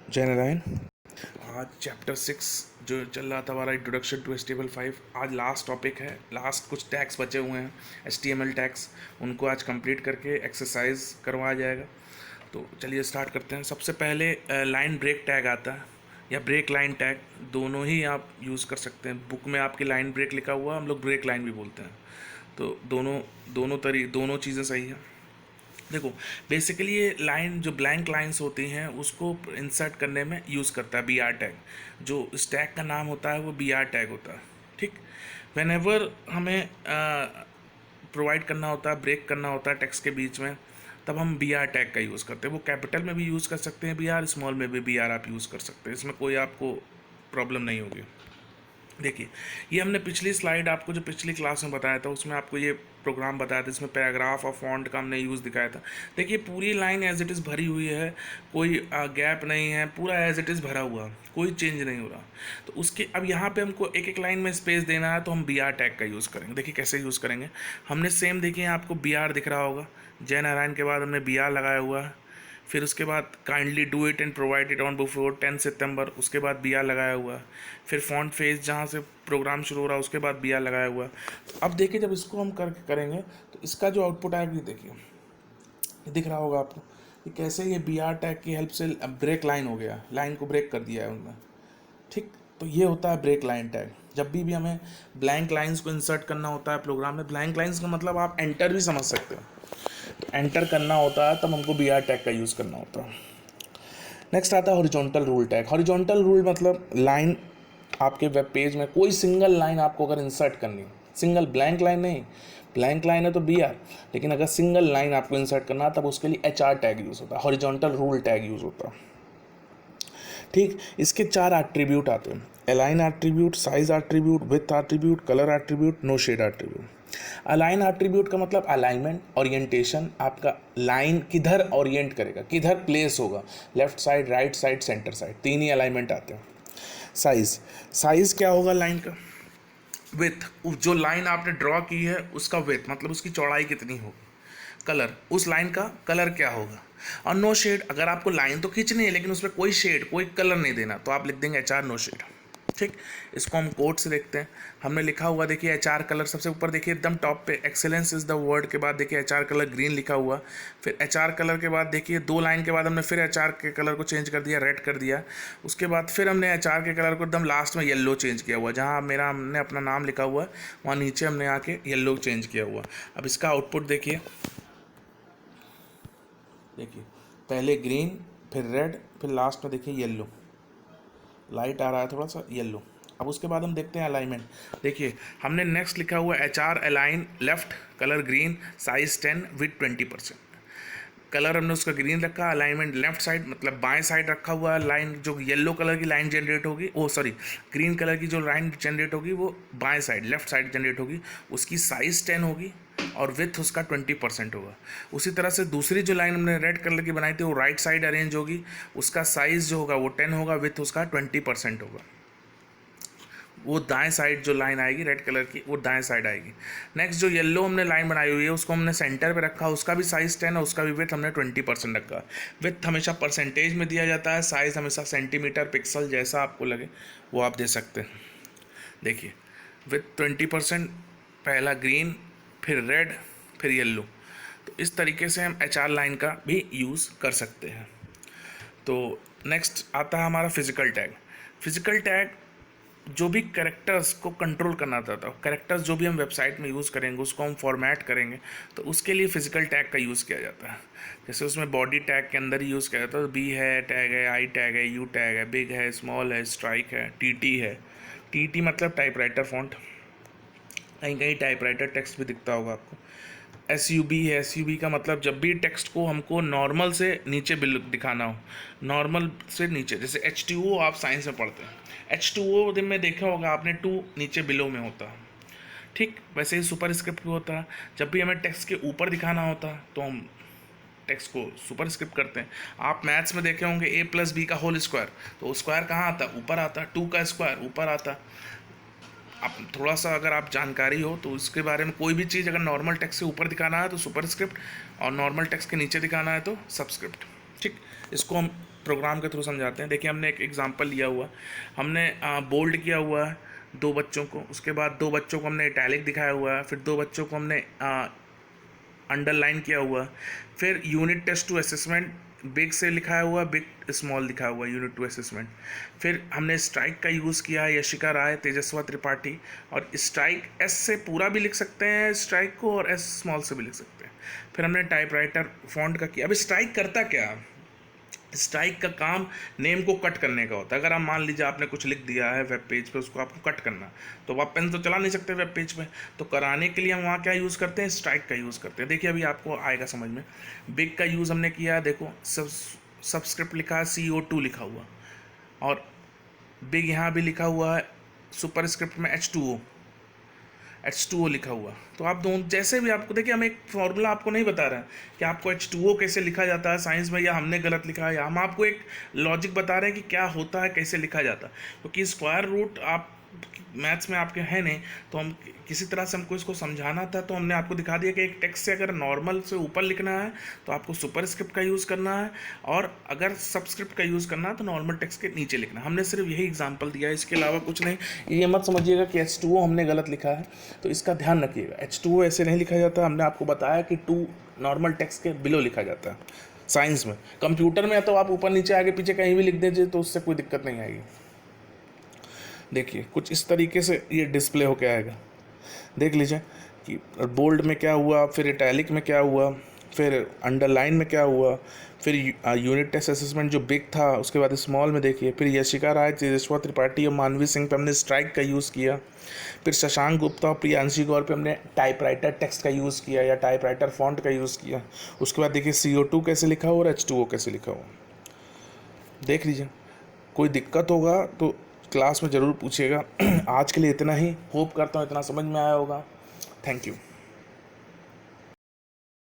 जय नारायण। आज चैप्टर 6 जो चल रहा था हमारा इंट्रोडक्शन टू HTML5, आज लास्ट टॉपिक है। लास्ट कुछ टैग्स बचे हुए हैं HTML टैग्स, उनको आज कंप्लीट करके एक्सरसाइज करवाया जाएगा। तो चलिए स्टार्ट करते हैं। सबसे पहले लाइन ब्रेक टैग आता है या ब्रेक लाइन टैग, दोनों ही आप यूज़ कर सकते हैं। बुक में आपकी लाइन ब्रेक लिखा हुआ, हम लोग ब्रेक लाइन भी बोलते हैं। तो दोनों चीज़ें सही हैं। देखो, बेसिकली ये लाइन जो ब्लैंक लाइंस होती हैं उसको इंसर्ट करने में यूज़ करता है BR टैग। जो इस टैग का नाम होता है वो BR टैग होता है। ठीक, वेनेवर हमें प्रोवाइड करना होता है, ब्रेक करना होता है टेक्स्ट के बीच में, तब हम BR टैग का यूज़ करते हैं। वो कैपिटल में भी यूज़ कर सकते हैं BR, स्मॉल में भी BR आप यूज़ कर सकते हैं, इसमें कोई आपको प्रॉब्लम नहीं होगी। देखिए, ये हमने पिछली स्लाइड आपको जो पिछली क्लास में बताया था उसमें आपको ये प्रोग्राम बताया था, इसमें पैराग्राफ और फॉन्ट का हमने यूज़ दिखाया था। देखिए, पूरी लाइन एज इट इज़ भरी हुई है, कोई गैप नहीं है, पूरा एज इट इज़ भरा हुआ, कोई चेंज नहीं हो रहा। तो उसके अब यहाँ पे हमको एक एक लाइन में स्पेस देना है, तो हम BR टैग का यूज़ करेंगे। देखिए कैसे यूज़ करेंगे। हमने सेम, देखिए आपको BR दिख रहा होगा, जय नारायण के बाद हमने BR लगाया हुआ है। फिर उसके बाद kindly do it and provide it on before 10 सितंबर, उसके बाद BR लगाया हुआ है। फिर फॉन्ट फेज जहाँ से प्रोग्राम शुरू हो रहा है उसके बाद BR लगाया हुआ है। तो अब देखिए, जब इसको हम करके करेंगे तो इसका जो आउटपुट आएगा, ये देखिए, ये दिख रहा होगा आपको, ये कैसे ये BR टैग की हेल्प से ब्रेक लाइन हो गया, लाइन को ब्रेक कर दिया है उनने। ठीक, तो ये होता है ब्रेक लाइन टैग। जब भी हमें ब्लैंक लाइंस को इंसर्ट करना होता है प्रोग्राम में, ब्लैंक लाइंस का मतलब आप एंटर भी समझ सकते हो, तो एंटर करना होता है तब हमको BR टैग का यूज़ करना होता है। नेक्स्ट आता है horizontal rule tag. Horizontal rule मतलब लाइन, आपके वेब पेज में कोई सिंगल लाइन आपको अगर इंसर्ट करनी है, सिंगल ब्लैंक लाइन नहीं, ब्लैंक लाइन है तो BR, लेकिन अगर सिंगल लाइन आपको इंसर्ट करना है तब उसके लिए HR टैग यूज़ होता है, हॉरिजॉन्टल रूल टैग यूज़ होता है। ठीक, इसके 4 एट्रीब्यूट आते हैं: align attribute, size attribute, width attribute, colour attribute, no shade attribute. Align attribute का मतलब अलाइनमेंट, ओरिएंटेशन, आपका लाइन किधर ओरिएंट करेगा, किधर प्लेस होगा, left side, right side, centre side, 3 ही अलाइनमेंट आते हैं। साइज, साइज क्या होगा लाइन का। विथ, जो लाइन आपने ड्रॉ की है उसका विथ मतलब उसकी चौड़ाई कितनी होगी। कलर, उस लाइन का कलर क्या होगा। और नो शेड, अगर आपको लाइन तो खींचनी है लेकिन उसमें कोई शेड, कोई कलर नहीं देना, तो आप लिख देंगे HR नो शेड। ठीक, इसको हम कोड से देखते हैं। हमने लिखा हुआ देखिए HR कलर, सबसे ऊपर देखिए एकदम टॉप पे एक्सेलेंस इज द वर्ड के बाद देखिए HR कलर ग्रीन लिखा हुआ। फिर HR कलर के बाद देखिए 2 लाइन के बाद हमने फिर HR के कलर को चेंज कर दिया, रेड कर दिया। उसके बाद फिर हमने HR के कलर को एकदम लास्ट में येलो चेंज किया हुआ, जहाँ हमने अपना नाम लिखा हुआ वहाँ नीचे हमने आके येलो चेंज किया हुआ। अब इसका आउटपुट देखिए, देखिए पहले ग्रीन, फिर रेड, फिर लास्ट में देखिए येलो, लाइट आ रहा है थोड़ा सा येलो। अब उसके बाद हम देखते हैं अलाइनमेंट। देखिए हमने नेक्स्ट लिखा हुआ HR align left, colour green, size 10, with 20%। Colour हमने उसका ग्रीन रखा, अलाइनमेंट लेफ्ट साइड मतलब बाएं साइड रखा हुआ है। लाइन जो येलो कलर की लाइन जनरेट होगी, ओ सॉरी, ग्रीन कलर की जो लाइन जनरेट होगी वो बाएं साइड, लेफ्ट साइड जनरेट होगी, उसकी साइज़ 10 होगी और विथ उसका 20% होगा। उसी तरह से दूसरी जो लाइन हमने रेड कलर की बनाई थी वो राइट साइड अरेंज होगी, उसका साइज़ जो होगा वो 10 होगा, विथ उसका 20% होगा। वो दाएं साइड जो लाइन आएगी रेड कलर की वो दाएं साइड आएगी। नेक्स्ट जो येलो हमने लाइन बनाई हुई है उसको हमने सेंटर पे रखा, उसका भी साइज़ 10 है, उसका भी विथ हमने 20% रखा। विथ हमेशा परसेंटेज में दिया जाता है, साइज़ हमेशा सेंटीमीटर, पिक्सल, जैसा आपको लगे वो आप दे सकते हैं। देखिए विथ 20%, पहला ग्रीन, फिर रेड, फिर येलो। तो इस तरीके से हम HR लाइन का भी यूज़ कर सकते हैं। तो नेक्स्ट आता है हमारा फिजिकल टैग। फिजिकल टैग जो भी कैरेक्टर्स को कंट्रोल करना चाहता हो, कैरेक्टर्स जो भी हम वेबसाइट में यूज़ करेंगे उसको हम फॉर्मेट करेंगे, तो उसके लिए फिजिकल टैग का यूज़ किया जाता है। जैसे उसमें बॉडी टैग के अंदर ही यूज़ किया जाता है, तो B है, टैग है, I टैग है, U टैग है, बिग है, स्मॉल है, स्ट्राइक है, TT है। TT मतलब टाइपराइटर फॉन्ट, कहीं कहीं टाइपराइटर टेक्स्ट भी दिखता होगा आपको। SUB है, SUB का मतलब जब भी टेक्स्ट को हमको नॉर्मल से नीचे बिल दिखाना हो, नॉर्मल से नीचे, जैसे H2O आप साइंस में पढ़ते हैं, H2O दिन में देखा होगा आपने, 2 नीचे बिलो में होता है। ठीक, वैसे ही सुपर स्क्रिप्ट भी होता है। जब भी हमें टेक्स्ट के ऊपर दिखाना होता है तो हम टेक्स्ट को सुपर स्क्रिप्ट करते हैं। आप मैथ्स में देखे होंगे A+B का होल स्क्वायर, तो स्क्वायर कहाँ आता है, ऊपर आता है। 2 का स्क्वायर ऊपर आता है। आप थोड़ा सा अगर आप जानकारी हो तो उसके बारे में, कोई भी चीज़ अगर नॉर्मल टेक्स्ट से ऊपर दिखाना है तो सुपर स्क्रिप्ट, और नॉर्मल टेक्स्ट के नीचे दिखाना है तो सबस्क्रिप्ट। ठीक, इसको हम प्रोग्राम के थ्रू समझाते हैं। देखिए हमने एक एग्जांपल लिया हुआ, हमने बोल्ड किया हुआ है 2 बच्चों को, उसके बाद 2 बच्चों को हमने इटैलिक दिखाया हुआ है, फिर 2 बच्चों को हमने अंडरलाइन किया हुआ, फिर unit test two assessment big से लिखाया हुआ, बिग स्मॉल लिखा हुआ यूनिट टू असेसमेंट। फिर हमने स्ट्राइक का यूज़ किया है, यशिका राय, तेजस्वा त्रिपाठी। और स्ट्राइक एस से पूरा भी लिख सकते हैं स्ट्राइक को, और एस स्मॉल से भी लिख सकते हैं। फिर हमने टाइपराइटर फॉन्ट का किया। अब स्ट्राइक करता क्या है? स्ट्राइक का काम नेम को कट करने का होता है। अगर आप मान लीजिए आपने कुछ लिख दिया है वेब पेज पे, उसको आपको कट करना, तो आप पेन तो चला नहीं सकते वेब पेज पे, तो कराने के लिए हम वहाँ क्या यूज़ करते हैं? स्ट्राइक का यूज़ करते हैं। देखिए अभी आपको आएगा समझ में। बिग का यूज़ हमने किया है, देखो सबस्क्रिप्ट लिखा है, CO2 लिखा हुआ, और बिग यहाँ भी लिखा हुआ है, सुपर स्क्रिप्ट में H2O लिखा हुआ। तो आप दोनों जैसे भी आपको, देखिए हम एक फॉर्मूला आपको नहीं बता रहे हैं कि आपको H2O कैसे लिखा जाता है साइंस में, या हमने गलत लिखा है, या हम आपको एक लॉजिक बता रहे हैं कि क्या होता है, कैसे लिखा जाता है। क्योंकि स्क्वायर रूट आप मैथ्स में आपके है नहीं, तो हम किसी तरह से हमको इसको समझाना था, तो हमने आपको दिखा दिया कि एक टेक्स्ट से अगर नॉर्मल से ऊपर लिखना है तो आपको सुपर स्क्रिप्ट का यूज़ करना है, और अगर सबस्क्रिप्ट का यूज़ करना है तो नॉर्मल टेक्स्ट के नीचे लिखना है। हमने सिर्फ यही एग्जांपल दिया है, इसके अलावा कुछ नहीं। ये मत समझिएगा कि H2O हमने गलत लिखा है, तो इसका ध्यान रखिएगा। H2O ऐसे नहीं लिखा जाता, हमने आपको बताया कि 2 नॉर्मल टेक्स्ट के बिलो लिखा जाता है साइंस में। कंप्यूटर में तो आप ऊपर नीचे आगे पीछे कहीं भी लिख दीजिए, तो उससे कोई दिक्कत नहीं आएगी। देखिए कुछ इस तरीके से ये डिस्प्ले होके आएगा। देख लीजिए कि बोल्ड में क्या हुआ, फिर इटैलिक में क्या हुआ, फिर अंडरलाइन में क्या हुआ, फिर यूनिट टेस्ट असेसमेंट जो बिग था, उसके बाद स्मॉल में देखिए, फिर यशिका राय, तेजस्वा त्रिपाठी और मानवी सिंह पे हमने स्ट्राइक का यूज़ किया, फिर शशांक गुप्ता और प्रियांशी गौर पे हमने टाइपराइटर टेक्स्ट का यूज़ किया या टाइपराइटर फॉन्ट का यूज़ किया। उसके बाद देखिए CO2 कैसे लिखा हुआ और H2O कैसे लिखा हुआ। देख लीजिए, कोई दिक्कत होगा तो क्लास में ज़रूर पूछिएगा। आज के लिए इतना ही, होप करता हूँ इतना समझ में आया होगा। Thank you.